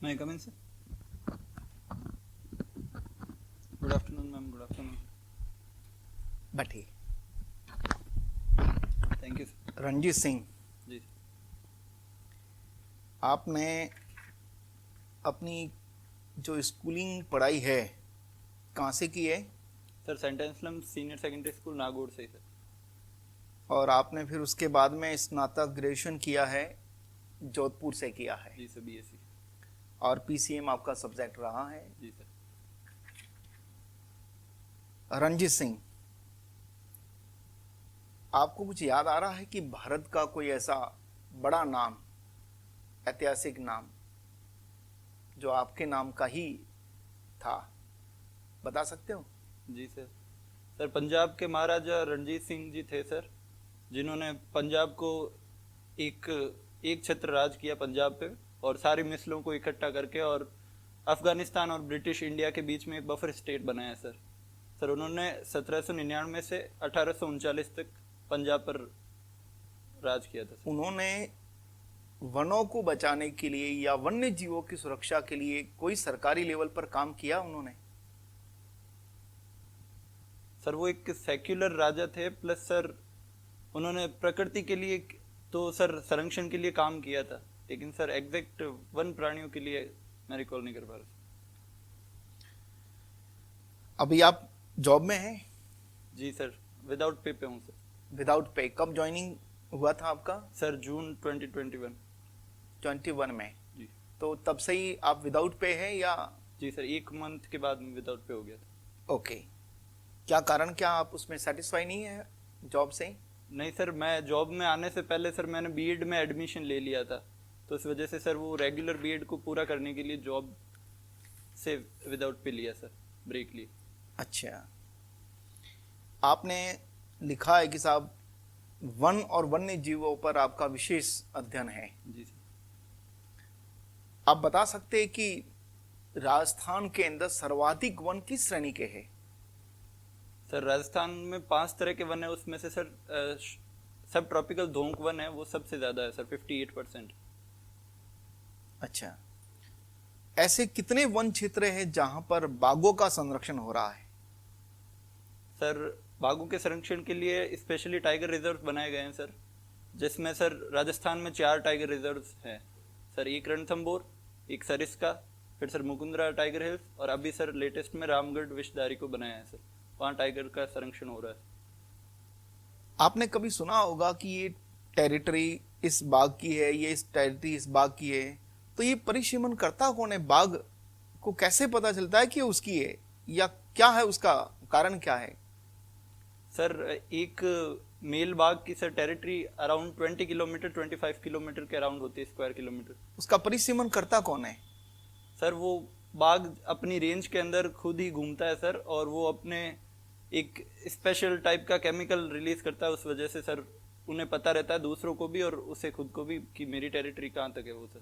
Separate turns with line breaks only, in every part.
May I come in, sir? Good afternoon, ma'am. Good afternoon.
बैठिए।
Thank you, sir.
Ranjit Singh,
जी
आपने अपनी जो schooling पढ़ाई है कहाँ से की है
sir, saint Anselm senior secondary school Nagaur से ही सर।
और आपने फिर उसके बाद में स्नातक ग्रेजुएशन किया है जोधपुर से किया है
जी सर, बीएससी।
और पीसीएम आपका सब्जेक्ट रहा है।
जी सर।
रणजीत सिंह, आपको कुछ याद आ रहा है कि भारत का कोई ऐसा बड़ा नाम, ऐतिहासिक नाम जो आपके नाम का ही था, बता सकते हो?
जी सर। सर, पंजाब के महाराजा रणजीत सिंह जी थे सर, जिन्होंने पंजाब को एक एक छत्र राज किया पंजाब पे, और सारी मिसलों को इकट्ठा करके और अफगानिस्तान और ब्रिटिश इंडिया के बीच में एक बफर स्टेट बनाया सर। सर, उन्होंने 1799 से 1839 तक पंजाब पर राज किया था सर।
उन्होंने वनों को बचाने के लिए या वन्य जीवों की सुरक्षा के लिए कोई सरकारी लेवल पर काम किया उन्होंने?
सर, वो एक सेक्युलर राजा थे, प्लस सर उन्होंने प्रकृति के लिए तो सर संरक्षण के लिए काम किया था, लेकिन सर एग्जैक्ट वन प्राणियों के लिए मैं रिकॉल नहीं कर पा रहा।
अभी आप जॉब में हैं?
जी सर, विदाउट पे हूँ सर।
Without pay. कब ज्वाइनिंग हुआ था आपका?
सर, जून 2021।
21 में।
जी।
तो तब से ही आप विदाउट पे है या?
जी सर, 1 मंथ के बाद में विदाउट पे हो गया था।
ओके। क्या कारण, क्या आप उसमें सेटिस्फाई नहीं है जॉब से?
नहीं सर, मैं जॉब में आने से पहले सर मैंने बीएड में एडमिशन ले लिया था, तो इस वजह से सर वो रेगुलर बीएड को पूरा करने के लिए जॉब से विदाउट पे लिया सर, ब्रेक लिए।
अच्छा, आपने लिखा है कि साहब वन और वन्य जीवों पर आपका विशेष अध्ययन है।
जी सर।
आप बता सकते हैं कि राजस्थान के अंदर सर्वाधिक वन किस श्रेणी के हैं?
सर, राजस्थान में 5 तरह के वन है, उसमें से सर सब ट्रॉपिकल धोंक वन है, वो सबसे ज्यादा है सर, 58%।
अच्छा, ऐसे कितने वन क्षेत्र हैं जहां पर बाघों का संरक्षण हो रहा है?
सर, बाघों के संरक्षण के लिए स्पेशली टाइगर रिजर्व बनाए गए हैं सर, जिसमें सर राजस्थान में 4 टाइगर रिजर्व हैं सर। एक रणथंभौर, एक सरिस्का, फिर सर मुकुंदरा टाइगर हिल्स, और अभी सर लेटेस्ट में रामगढ़ विषधारी को बनाया है सर, वहाँ टाइगर का संरक्षण हो रहा है।
आपने कभी सुना होगा कि ये टेरिटरी इस बाघ की है, ये इस टेरिटरी इस बाघ की है, तो ये परिसीमन करता कौन है? बाघ को कैसे पता चलता है कि ये उसकी है, या क्या है उसका कारण, क्या है?
सर, एक मेल बाघ की sir territory around 20 kilometre 25 kilometre के अराउंड होती है, स्क्वायर किलोमीटर।
उसका परिसीमन करता कौन है?
सर, वो बाघ अपनी रेंज के अंदर खुद ही घूमता है सर, और वो अपने एक स्पेशल टाइप का केमिकल रिलीज करता है, उस वजह से सर उन्हें पता रहता है, दूसरों को भी और उसे खुद को भी, कि मेरी टेरिटरी कहाँ तक है वो सर।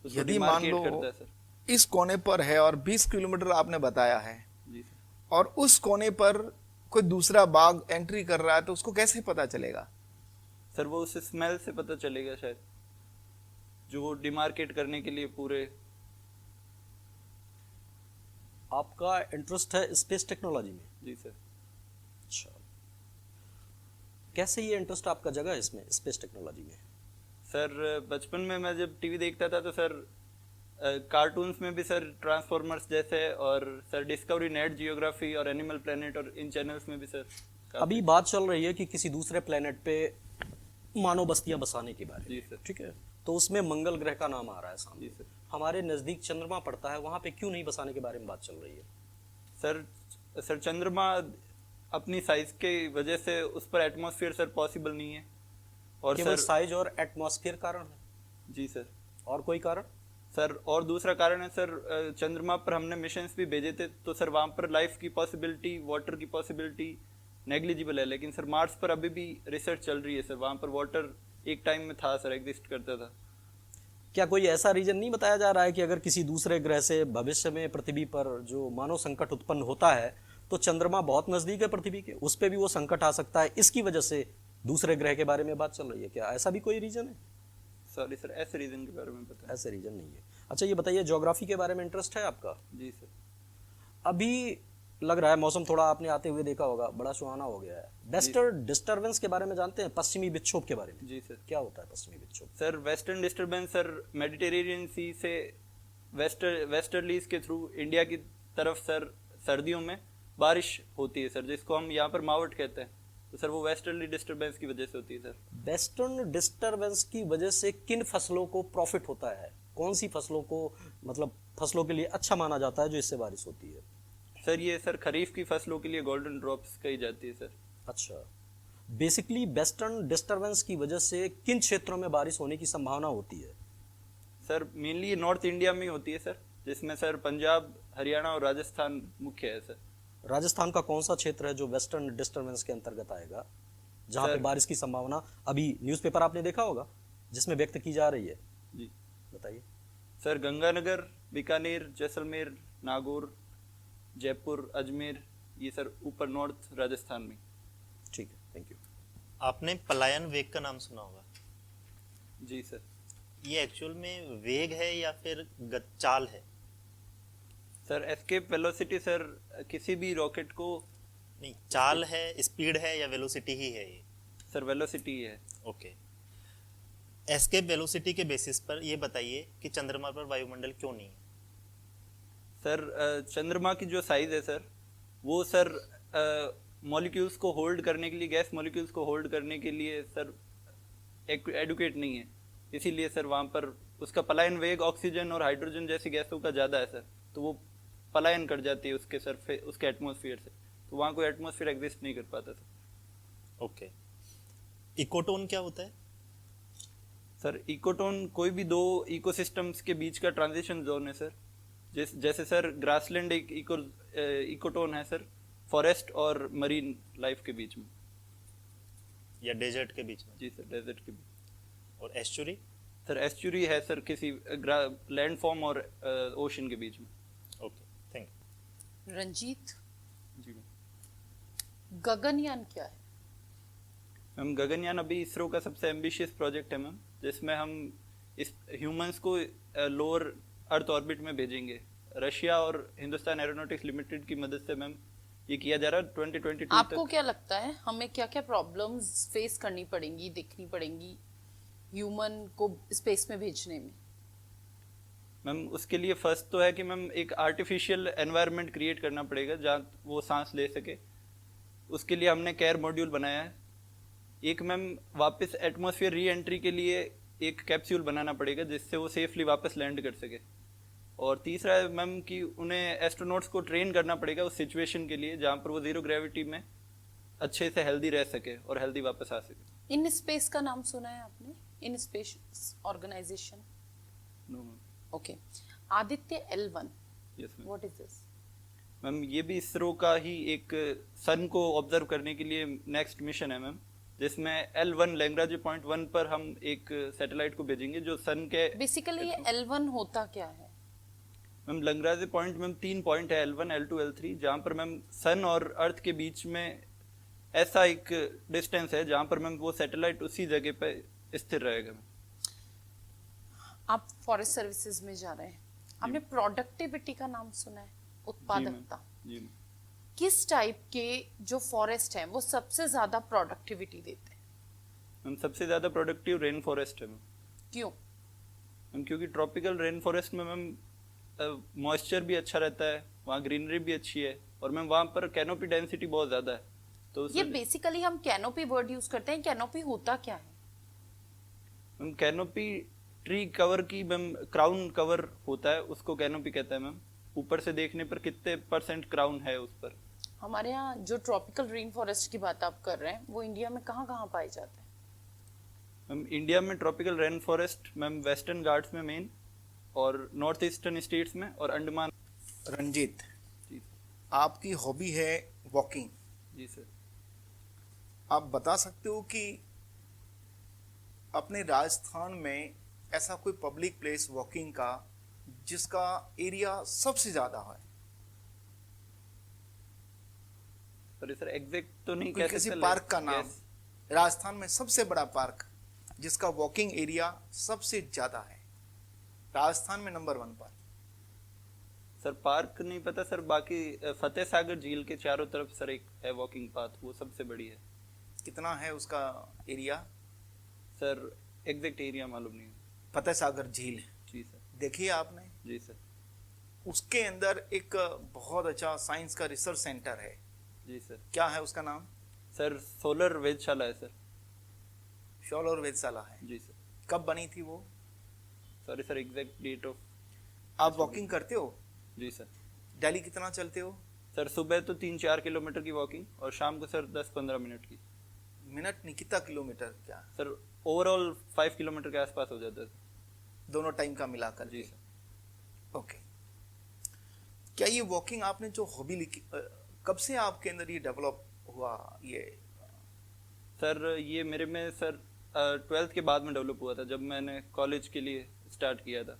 उसको
यदि मान
डिमार्केट
लो
करता है सर।
इस कोने पर है और 20 किलोमीटर आपने बताया है,
जी सर।
और उस कोने पर कोई दूसरा बाघ एंट्री कर रहा है, तो उसको कैसे पता चलेगा?
सर, वो उसे स्मेल से पता चलेगा शायद, जो डिमार्केट करने के लिए पूरे।
आपका इंटरेस्ट है स्पेस टेक्नोलॉजी में?
जी सर।
अच्छा, कैसे ये इंटरेस्ट आपका जगह इसमें, स्पेस टेक्नोलॉजी में?
सर, बचपन में मैं जब टीवी देखता था तो सर कार्टून्स में भी सर ट्रांसफॉर्मर्स जैसे, और सर डिस्कवरी, नेट जियोग्राफी और एनिमल प्लेनेट, और इन चैनल्स में भी सर
अभी बात चल रही है कि किसी दूसरे प्लेनेट पे मानव बस्तियां बसाने के बारे
जी
में,
सर।
ठीक है, तो उसमें मंगल ग्रह का नाम आ रहा है सामने।
जी सर।
हमारे नजदीक चंद्रमा पड़ता है, वहां पे क्यों नहीं बसाने के बारे में बात चल रही है?
सर चंद्रमा अपनी साइज के वजह से उस पर एटमॉस्फेयर सर पॉसिबल नहीं है, और
केवल
सर
साइज और एटमॉस्फेयर कारण है?
जी सर।
और कोई कारण?
सर, और दूसरा कारण है सर, चंद्रमा पर हमने मिशंस भी भेजे थे, तो सर वहाँ पर लाइफ की पॉसिबिलिटी, वाटर की पॉसिबिलिटी नेग्लिजिबल है, लेकिन सर मार्स पर अभी भी रिसर्च चल रही है सर, वहाँ पर वाटर एक टाइम में था सर, एग्जिस्ट करता था।
क्या कोई ऐसा रीजन नहीं बताया जा रहा है कि अगर किसी दूसरे ग्रह से भविष्य में पृथ्वी पर जो मानव संकट उत्पन्न होता है, तो चंद्रमा बहुत नजदीक है पृथ्वी के, उस पर भी वो संकट आ सकता है, इसकी वजह से दूसरे ग्रह के बारे में बात चल रही है? क्या ऐसा भी कोई रीजन है?
सॉरी सर, ऐसे रीजन के बारे में पता है?
ऐसे रीजन नहीं है। अच्छा ये बताइए, ज्योग्राफी के बारे में इंटरेस्ट है आपका?
जी सर।
अभी लग रहा है मौसम थोड़ा आपने आते हुए देखा होगा, बड़ा सुहाना हो गया है। वेस्टर्न डिस्टर्बेंस के बारे में जानते हैं, पश्चिमी विक्षोभ के बारे में?
जी सर।
क्या होता है पश्चिमी विक्षोभ?
Sir western disturbance sir Mediterranean sea से वेस्टर्लीज के थ्रू इंडिया की तरफ सर सर्दियों में बारिश होती है सर, जिसको हम यहाँ पर मावट कहते हैं। तो सर वो वेस्टर्ली डिस्टरबेंस की वजह से होती है सर।
वेस्टर्न डिस्टरबेंस की वजह से किन फसलों को प्रॉफिट होता है? कौन सी फसलों को, मतलब फसलों के लिए अच्छा माना जाता है जो इससे बारिश होती है?
सर ये सर खरीफ की फसलों के लिए गोल्डन ड्रॉप्स कही जाती है सर।
अच्छा, बेसिकली वेस्टर्न डिस्टरबेंस की वजह से किन क्षेत्रों में बारिश होने की संभावना होती है?
सर मेनली नॉर्थ इंडिया में ही होती है सर, जिसमें सर पंजाब, हरियाणा और राजस्थान मुख्य है सर।
राजस्थान का कौन सा क्षेत्र है जो वेस्टर्न डिस्टरबेंस के अंतर्गत आएगा, जहाँ पे
सर-
बारिश की संभावना अभी न्यूज़पेपर आपने देखा होगा जिसमें व्यक्त की जा रही है?
जी
बताइए।
सर, गंगानगर, बीकानेर, जैसलमेर, नागौर, जयपुर, अजमेर, ये सर ऊपर नॉर्थ राजस्थान में।
ठीक है, थैंक यू।
आपने पलायन वेग का नाम सुना होगा।
जी सर।
ये एक्चुअल में वेग है या फिर चाल है?
सर एस्केप वेलोसिटी सर किसी भी रॉकेट को,
नहीं, चाल है, स्पीड है या वेलोसिटी ही है ये?
सर वेलोसिटी है।
ओके। एस्केप वेलोसिटी के बेसिस पर ये बताइए कि चंद्रमा पर वायुमंडल क्यों नहीं है?
सर चंद्रमा की जो साइज है सर, वो सर मॉलिक्यूल्स को होल्ड करने के लिए, गैस मॉलिक्यूल्स को होल्ड करने के लिए सर एडुकेट नहीं है। इसीलिए सर वहाँ पर उसका पलायन वेग ऑक्सीजन और हाइड्रोजन जैसी गैसों का ज़्यादा है सर, तो वो पलायन कर जाती है उसके उसके एटमॉस्फेयर से, तो वहाँ कोई एटमॉस्फेयर एग्जिस्ट नहीं कर पाता सर।
ओके। इकोटोन क्या होता है?
सर इकोटोन कोई भी दो इकोसिस्टम्स के बीच का ट्रांजिशन जोन है सर। जैसे सर ग्रासलैंड एक इकोटोन है सर, फॉरेस्ट और मरीन लाइफ के बीच में।
या डेजर्ट के बीच में?
जी सर, डेजर्ट के बीच।
और एस्चुरी?
सर एस्चुरी है सर किसी लैंडफॉर्म और ओशन के बीच में।
Okay, thank you.
रंजीत,
जी मैम।
गगनयान क्या है?
मैम गगनयान अभी इसरो का सबसे एम्बिशियस प्रोजेक्ट है मैम, जिसमें हम इस ह्यूमंस को लोअर अर्थ ऑर्बिट में भेजेंगे। रशिया और हिंदुस्तान एरोनॉटिक्स लिमिटेड की मदद से मैम ये किया जा रहा है 2022
आपको
तक।
क्या लगता है हमें क्या क्या प्रॉब्लम्स फेस करनी पड़ेंगी, देखनी पड़ेंगी ह्यूमन को स्पेस में भेजने में?
मैम उसके लिए फर्स्ट तो है कि मैम एक आर्टिफिशियल एनवायरनमेंट क्रिएट करना पड़ेगा जहाँ वो सांस ले सके। उसके लिए हमने केयर मॉड्यूल बनाया है। एक मैम वापस एटमॉस्फेयर री एंट्री के लिए एक कैप्सूल बनाना पड़ेगा जिससे वो सेफली वापस लैंड कर सके। और तीसरा है मैम कि उन्हें एस्ट्रोनॉट्स को ट्रेन करना पड़ेगा उस सिचुएशन के लिए जहाँ पर वो जीरो ग्रेविटी में अच्छे से हेल्दी रह सके और हेल्दी वापस आ सके।
इन स्पेस का नाम सुना है आपने? In space organisation?
No ma'am.
Okay. Aditya L1,
yes ma'am.
What is this?
Ma'am ये भी इसरो का ही एक सन को ऑब्जर्व करने के लिए नेक्स्ट मिशन है मैम, जिसमें L1 लैग्रांज पॉइंट 1 पर हम एक सैटेलाइट को भेजेंगे जो सन के
बेसिकली ये L1 होता क्या है?
मैम लैग्रांज पॉइंट में 3 पॉइंट है L1, L2, L3, जहाँ पर मैम सन और अर्थ के बीच में ऐसा एक डिस्टेंस है जहाँ पर मैम वो सैटेलाइट उसी जगह पे स्थिर रहेगा।
आप फॉरेस्ट सर्विसेज में जा रहे हैं, आपने प्रोडक्टिविटी का नाम सुना है? उत्पादकता।
जी मैम।
किस टाइप के जो फॉरेस्ट हैं वो सबसे ज्यादा प्रोडक्टिविटी देते हैं?
मैम सबसे ज़्यादा प्रोडक्टिव रेन फॉरेस्ट है मैम।
क्यों?
मैम क्योंकि ट्रॉपिकल रेन फॉरेस्ट में मैम मॉइस्चर भी अच्छा रहता है, वहाँ ग्रीनरी भी अच्छी है और मैम वहाँ पर कैनोपी डेंसिटी बहुत ज़्यादा है। तो
ये बेसिकली हम कैनोपी वर्ड यूज करते हैं, कैनोपी होता क्या है?
मैम कैनोपी ट्री कवर की मैम क्राउन कवर होता है, उसको कैनोपी कहता है मैम। ऊपर से देखने पर कितने % क्राउन है उस पर।
हमारे यहाँ जो ट्रॉपिकल रेन फॉरेस्ट की बात आप कर रहे हैं वो इंडिया में कहाँ कहाँ पाए जाते हैं?
मैम इंडिया में tropical rain forest ma'am western Ghats में मेन, और नॉर्थ ईस्टर्न स्टेट्स में, और अंडमान।
रंजीत,
जी
आपकी हॉबी है वॉकिंग।
जी सर।
आप बता सकते हो कि अपने राजस्थान में ऐसा कोई पब्लिक प्लेस वॉकिंग का जिसका एरिया सबसे ज्यादा है?
सर एग्जैक्ट तो नहीं
कोई
कह
किसी
सकते,
पार्क का नाम,
Yes.
राजस्थान में सबसे बड़ा पार्क जिसका वॉकिंग एरिया सबसे ज्यादा है? राजस्थान में नंबर 1 पर?
सर पार्क नहीं पता सर, बाकी फतेह सागर झील के चारों तरफ सर एक है वॉकिंग पाथ, वो सबसे बड़ी है।
कितना है उसका एरिया?
सर एग्जैक्ट एरिया मालूम नहीं है।
फतेह सागर झील
जी सर।
देखिए आपने?
जी सर।
उसके अंदर एक बहुत अच्छा साइंस का रिसर्च सेंटर है,
जी सर।
क्या है उसका नाम?
सर सोलर वेधशाला है सर।
शॉलर वेधशाला है।
जी सर।
कब बनी थी वो?
Sorry sir, exact date of.
आप वॉकिंग करते हो?
जी सर।
डेली कितना चलते हो?
सर सुबह तो 3-4 किलोमीटर की वॉकिंग और शाम को सर 10-15 मिनट की।
मिनट नहीं, कितना किलोमीटर क्या?
सर ओवरऑल 5 किलोमीटर के आसपास हो जाता है सर।
दोनों टाइम का मिलाकर?
जी सर।
ओके। क्या ये वॉकिंग आपने जो हॉबी लिखी, कब से आपके अंदर ये डेवलप हुआ ये?
सर ये मेरे में सर 12th के बाद में डेवलप हुआ था, जब मैंने कॉलेज के लिए स्टार्ट किया था।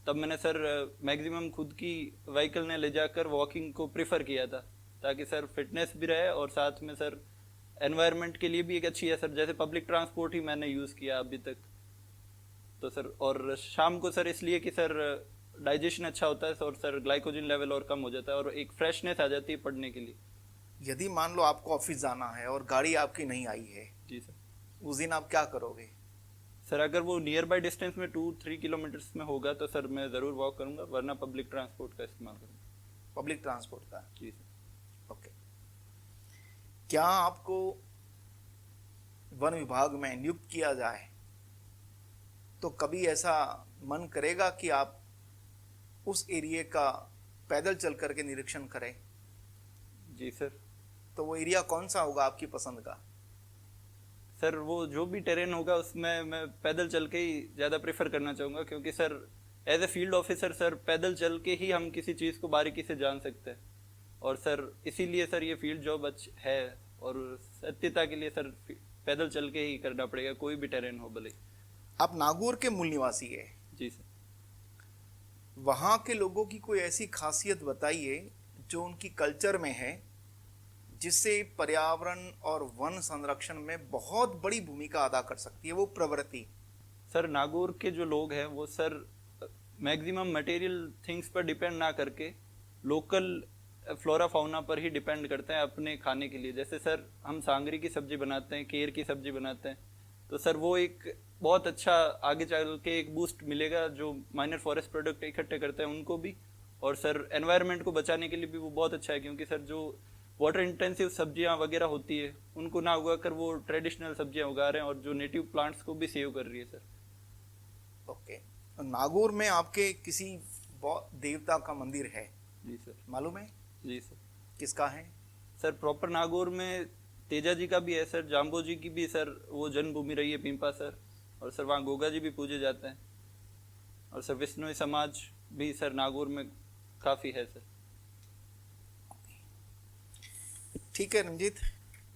तब मैंने सर मैक्सिमम खुद की व्हीकल ने ले जाकर वॉकिंग को प्रिफर किया था, ताकि सर फिटनेस भी रहे और साथ में सर एनवायरनमेंट के लिए भी एक अच्छी है सर। जैसे पब्लिक ट्रांसपोर्ट ही मैंने यूज़ किया अभी तक तो सर। और शाम को सर इसलिए कि सर डाइजेशन अच्छा होता है और सर ग्लाइकोजन लेवल और कम हो जाता है और एक फ्रेशनेस आ जाती है पढ़ने के लिए।
यदि मान लो आपको ऑफिस जाना है और गाड़ी आपकी नहीं आई है,
जी सर।
उस दिन आप क्या करोगे?
सर अगर वो नियर बाय डिस्टेंस में 2-3 किलोमीटर्स में होगा तो सर मैं ज़रूर वॉक करूँगा, वरना पब्लिक ट्रांसपोर्ट का इस्तेमाल करूँगा।
पब्लिक ट्रांसपोर्ट का?
जी सर।
ओके। क्या आपको वन विभाग में नियुक्त किया जाए तो कभी ऐसा मन करेगा कि आप उस एरिया का पैदल चल करके निरीक्षण करें?
जी सर।
तो वो एरिया कौन सा होगा आपकी पसंद का?
सर वो जो भी टेरेन होगा उसमें मैं पैदल चल के ही ज़्यादा प्रेफर करना चाहूँगा, क्योंकि sir as a field officer sir पैदल चल के ही हम किसी चीज़ को बारीकी से जान सकते हैं। और सर इसीलिए सर ये फील्ड जॉब है और सत्यता के लिए सर पैदल चल के ही करना पड़ेगा, कोई भी टेरेन हो भले।
आप नागौर के मूल निवासी है,
जी सर।
वहाँ के लोगों की कोई ऐसी खासियत बताइए जो उनकी कल्चर में है, जिससे पर्यावरण और वन संरक्षण में बहुत बड़ी भूमिका अदा कर सकती है वो प्रवृत्ति।
सर नागौर के जो लोग हैं वो सर मैक्सिमम मटेरियल थिंग्स पर डिपेंड ना करके लोकल फ्लोरा फाउना पर ही डिपेंड करते हैं अपने खाने के लिए। जैसे सर हम सांगरी की सब्जी बनाते हैं, केर की सब्जी बनाते हैं, तो सर वो एक बहुत अच्छा आगे चल के एक बूस्ट मिलेगा जो माइनर फॉरेस्ट प्रोडक्ट इकट्ठे करते हैं उनको भी, और सर एनवायरनमेंट को बचाने के लिए भी वो बहुत अच्छा है, क्योंकि सर जो वाटर इंटेंसिव सब्जियां वगैरह होती है उनको ना उगा कर वो ट्रेडिशनल सब्जियां उगा रहे हैं और जो नेटिव प्लांट्स को भी सेव कर रही है सर।
ओके। नागौर में आपके किसी देवता का मंदिर है,
जी सर।
मालूम है?
जी सर।
किसका है?
सर प्रॉपर नागौर में तेजा जी का भी है सर, जाम्बो जी की भी सर वो जन्मभूमि रही है पिंपा सर, और सर वहाँ गोगा जी भी पूजे जाते हैं, और सर विष्णु समाज भी सर नागौर में काफ़ी है सर।
ठीक है रंजीत,